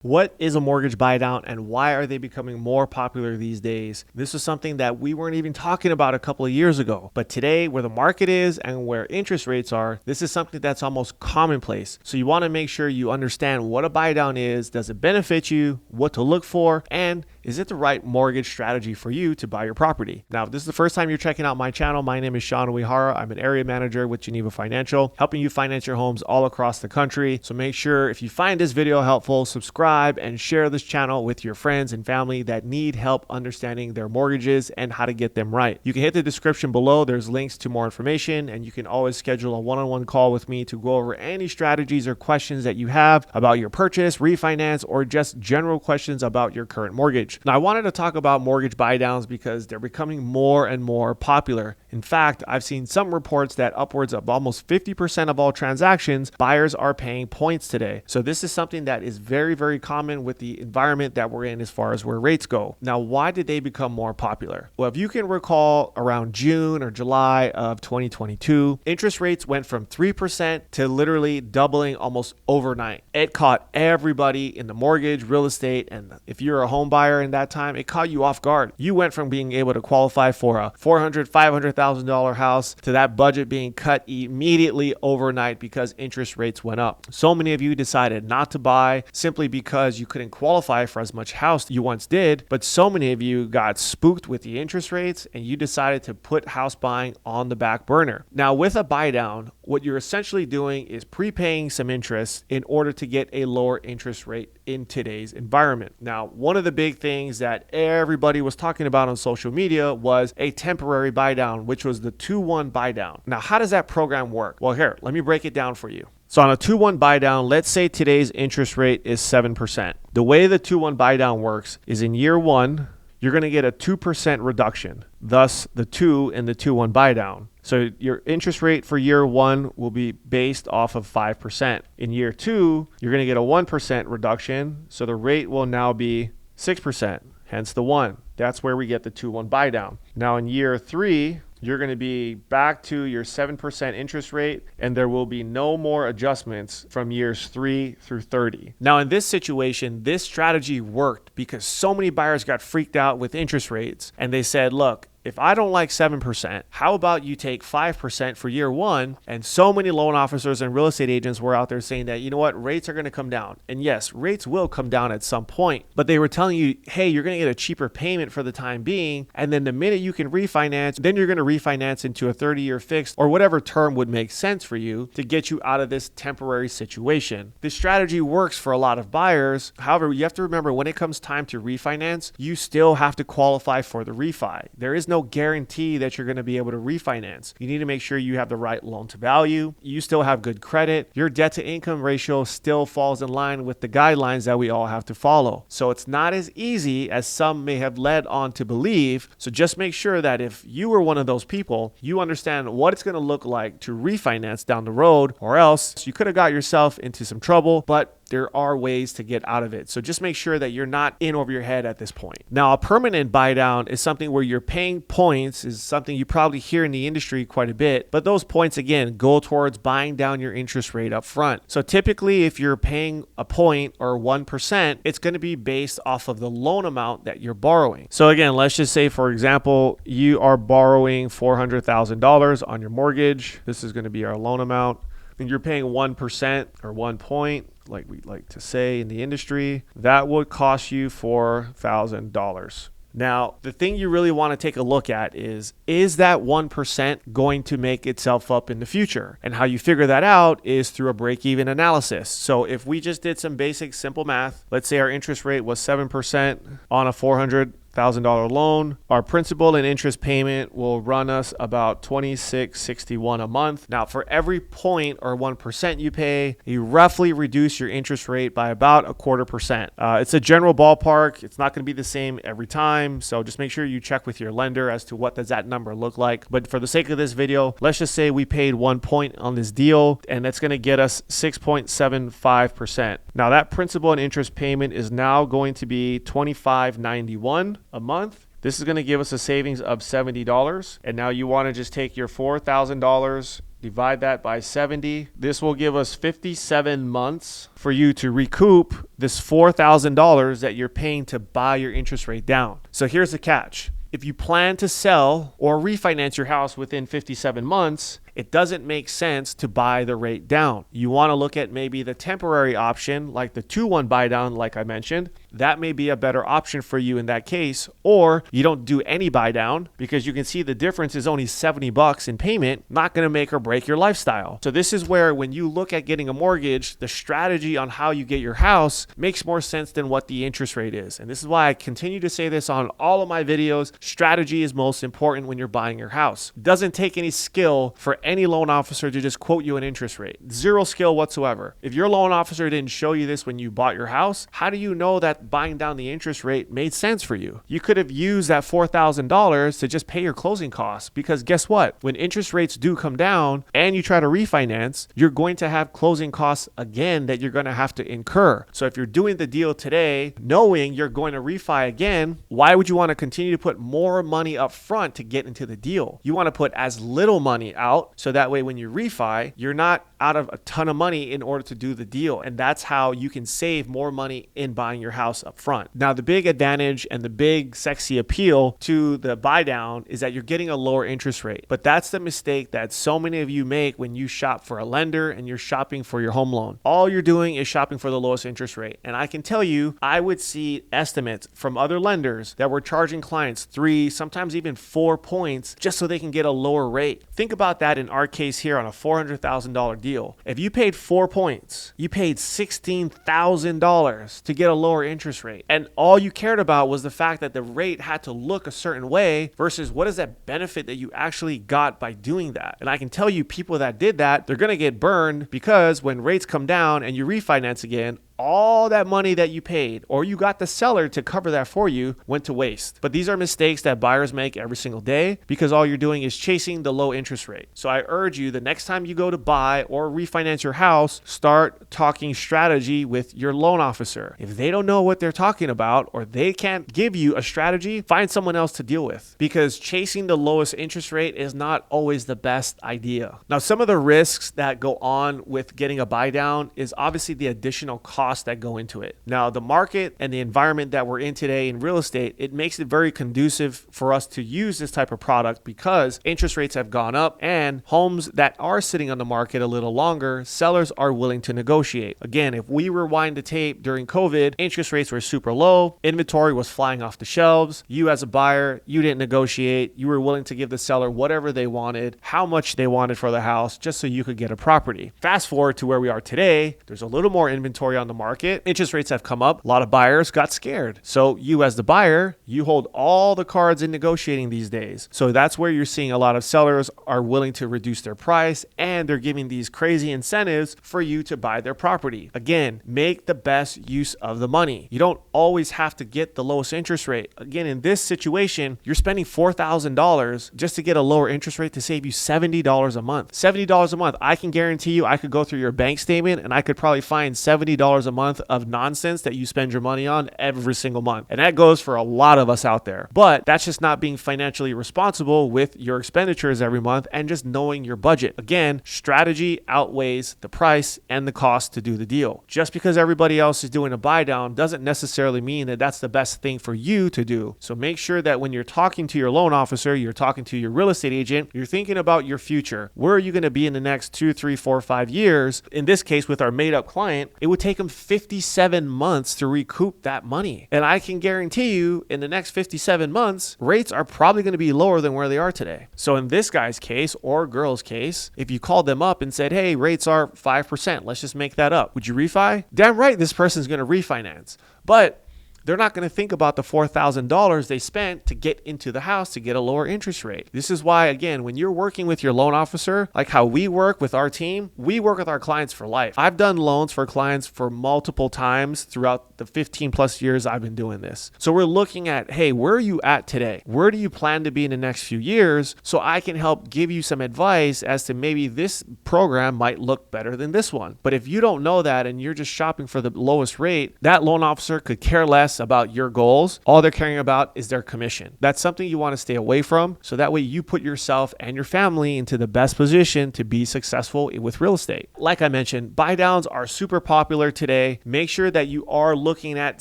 What is a mortgage buy down and why are they becoming more popular these days? This is something that we weren't even talking about a couple of years ago. But today, where the market is and where interest rates are, this is something that's almost commonplace. So you want to make sure you understand what a buy down is, does it benefit you, what to look for, and is it the right mortgage strategy for you to buy your property? Now, if this is the first time you're checking out my channel, my name is Seanu Uyehara. I'm an area manager with Geneva Financial, helping you finance your homes all across the country. So make sure if you find this video helpful, subscribe and share this channel with your friends and family that need help understanding their mortgages and how to get them right. You can hit the description below. There's links to more information, and you can always schedule a one-on-one call with me to go over any strategies or questions that you have about your purchase, refinance, or just general questions about your current mortgage. Now, I wanted to talk about mortgage buy downs because they're becoming more and more popular. In fact, I've seen some reports that upwards of almost 50% of all transactions, buyers are paying points today. So this is something that is very, very common with the environment that we're in as far as where rates go. Now, why did they become more popular? Well, if you can recall, around June or July of 2022, interest rates went from 3% to literally doubling almost overnight. It caught everybody in the mortgage, real estate, and if you're a home buyer in that time, it caught you off guard. You went from being able to qualify for a $400,000, $500,000 house to that budget being cut immediately overnight because interest rates went up. So many of you decided not to buy simply because you couldn't qualify for as much house you once did, but so many of you got spooked with the interest rates and you decided to put house buying on the back burner. Now, with a buy down, what you're essentially doing is prepaying some interest in order to get a lower interest rate in today's environment. Now, one of the big things that everybody was talking about on social media was a temporary buy down, which was the 2-1 buy down. Now, how does that program work? Well, here, let me break it down for you. So on a 2-1 buy down, let's say today's interest rate is 7%. The way the 2-1 buy down works is in year one, you're going to get a 2% reduction, thus the 2 in the 2-1 buy down. So your interest rate for year one will be based off of 5%. In year two, you're going to get a 1% reduction. So the rate will now be 6%, hence the 1. That's where we get the 2-1 buy down. Now in year three, you're going to be back to your 7% interest rate, and there will be no more adjustments from years 3 through 30. Now, in this situation, this strategy worked because so many buyers got freaked out with interest rates, and they said, look, if I don't like 7%, how about you take 5% for year one? And so many loan officers and real estate agents were out there saying that, you know what, rates are going to come down. And yes, rates will come down at some point, but they were telling you, hey, you're going to get a cheaper payment for the time being. And then the minute you can refinance, then you're going to refinance into a 30-year fixed or whatever term would make sense for you to get you out of this temporary situation. This strategy works for a lot of buyers. However, you have to remember when it comes time to refinance, you still have to qualify for the refi. There is no guarantee that you're going to be able to refinance. You need to make sure you have the right loan to value. You still have good credit. Your debt to income ratio still falls in line with the guidelines that we all have to follow. So it's not as easy as some may have led on to believe. So just make sure that if you were one of those people, you understand what it's going to look like to refinance down the road, or else you could have got yourself into some trouble, but there are ways to get out of it. So just make sure that you're not in over your head at this point. Now, a permanent buy down is something where you're paying points, is something you probably hear in the industry quite a bit, but those points again go towards buying down your interest rate up front. So typically if you're paying a point or 1%, it's going to be based off of the loan amount that you're borrowing. So again, let's just say, for example, you are borrowing $400,000 on your mortgage. This is going to be our loan amount. And you're paying 1% or 1 point, like we like to say in the industry, that would cost you $4,000. Now, the thing you really want to take a look at is that 1% going to make itself up in the future? And how you figure that out is through a break-even analysis. So if we just did some basic simple math, let's say our interest rate was 7% on a $400,000 loan, our principal and interest payment will run us about $26.61 a month. Now, for every point or 1% you pay, you roughly reduce your interest rate by about 0.25%. It's a general ballpark. It's not going to be the same every time. So just make sure you check with your lender as to what does that number look like. But for the sake of this video, let's just say we paid 1 point on this deal, and that's going to get us 6.75%. Now that principal and interest payment is now going to be $25.91 a month. This is going to give us a savings of $70. And now you want to just take your $4,000 divide that by 70. This will give us 57 months for you to recoup this $4,000 that you're paying to buy your interest rate down. So here's the catch. If you plan to sell or refinance your house within 57 months, it doesn't make sense to buy the rate down. You want to look at maybe the temporary option, like the 2-1 buy down, like I mentioned. That may be a better option for you in that case. Or you don't do any buy down, because you can see the difference is only $70 in payment, not going to make or break your lifestyle. So this is where, when you look at getting a mortgage, the strategy on how you get your house makes more sense than what the interest rate is. And this is why I continue to say this on all of my videos. Strategy is most important when you're buying your house. It doesn't take any skill for any loan officer to just quote you an interest rate. Zero skill whatsoever. If your loan officer didn't show you this when you bought your house, how do you know that buying down the interest rate made sense for you? You could have used that $4,000 to just pay your closing costs, because guess what? When interest rates do come down and you try to refinance, you're going to have closing costs again that you're going to have to incur. So if you're doing the deal today, knowing you're going to refi again, why would you want to continue to put more money up front to get into the deal? You want to put as little money out, so that way when you refi, you're not out of a ton of money in order to do the deal. And that's how you can save more money in buying your house up front. Now, the big advantage and the big sexy appeal to the buy down is that you're getting a lower interest rate. But that's the mistake that so many of you make when you shop for a lender and you're shopping for your home loan. All you're doing is shopping for the lowest interest rate. And I can tell you, I would see estimates from other lenders that were charging clients 3, sometimes even 4 points just so they can get a lower rate. Think about that in our case here on a $400,000 deal. If you paid 4 points, you paid $16,000 to get a lower interest rate. And all you cared about was the fact that the rate had to look a certain way versus what is that benefit that you actually got by doing that. And I can tell you, people that did that, they're going to get burned, because when rates come down and you refinance again, all that money that you paid, or you got the seller to cover that for you, went to waste. But these are mistakes that buyers make every single day, because all you're doing is chasing the low interest rate. So I urge you, the next time you go to buy or refinance your house, start talking strategy with your loan officer. If they don't know what they're talking about, or they can't give you a strategy, find someone else to deal with, because chasing the lowest interest rate is not always the best idea. Now, some of the risks that go on with getting a buy down is obviously the additional cost that go into it. Now, the market and the environment that we're in today in real estate, it makes it very conducive for us to use this type of product, because interest rates have gone up, and homes that are sitting on the market a little longer, sellers are willing to negotiate. Again, if we rewind the tape during COVID, interest rates were super low, inventory was flying off the shelves. You as a buyer, you didn't negotiate. You were willing to give the seller whatever they wanted, how much they wanted for the house, just so you could get a property. Fast forward to where we are today, there's a little more inventory on the market. Interest rates have come up. A lot of buyers got scared. So you as the buyer, you hold all the cards in negotiating these days. So that's where you're seeing a lot of sellers are willing to reduce their price, and they're giving these crazy incentives for you to buy their property. Again, make the best use of the money. You don't always have to get the lowest interest rate. Again, in this situation, you're spending $4,000 just to get a lower interest rate to save you $70 a month. $70 a month. I can guarantee you, I could go through your bank statement and I could probably find $70 a month of nonsense that you spend your money on every single month. And that goes for a lot of us out there. But that's just not being financially responsible with your expenditures every month and just knowing your budget. Again, strategy outweighs the price and the cost to do the deal. Just because everybody else is doing a buy down doesn't necessarily mean that that's the best thing for you to do. So make sure that when you're talking to your loan officer, you're talking to your real estate agent, you're thinking about your future. Where are you going to be in the next 2, 3, 4, 5 years? In this case, with our made up client, it would take them 57 months to recoup that money. And I can guarantee you, in the next 57 months, rates are probably going to be lower than where they are today. So in this guy's case or girl's case, if you called them up and said, hey, rates are 5%, let's just make that up, would you refi? Damn right, this person's going to refinance. But they're not going to think about the $4,000 they spent to get into the house to get a lower interest rate. This is why, again, when you're working with your loan officer, like how we work with our team, we work with our clients for life. I've done loans for clients for multiple times throughout the 15 plus years I've been doing this. So we're looking at, hey, where are you at today? Where do you plan to be in the next few years? So I can help give you some advice as to maybe this program might look better than this one. But if you don't know that and you're just shopping for the lowest rate, that loan officer could care less about your goals. All they're caring about is their commission. That's something you want to stay away from, so that way you put yourself and your family into the best position to be successful with real estate. Like I mentioned, buy downs are super popular today. Make sure that you are looking at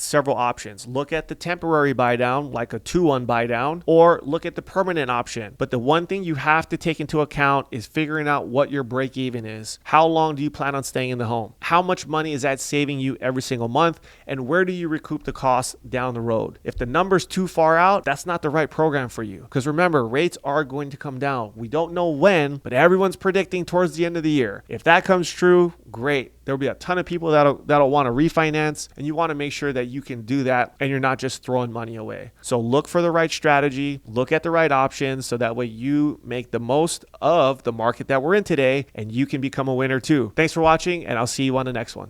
several options. Look at the temporary buy down, like a 2-1 buy down, or look at the permanent option. But the one thing you have to take into account is figuring out what your break even is. How long do you plan on staying in the home? How much money is that saving you every single month? And where do you recoup the costs down the road? If the number's too far out, that's not the right program for you. Because remember, rates are going to come down. We don't know when, but everyone's predicting towards the end of the year. If that comes true, great. There'll be a ton of people that'll want to refinance, and you want to make sure that you can do that and you're not just throwing money away. So look for the right strategy, look at the right options, so that way you make the most of the market that we're in today and you can become a winner too. Thanks for watching, and I'll see you on the next one.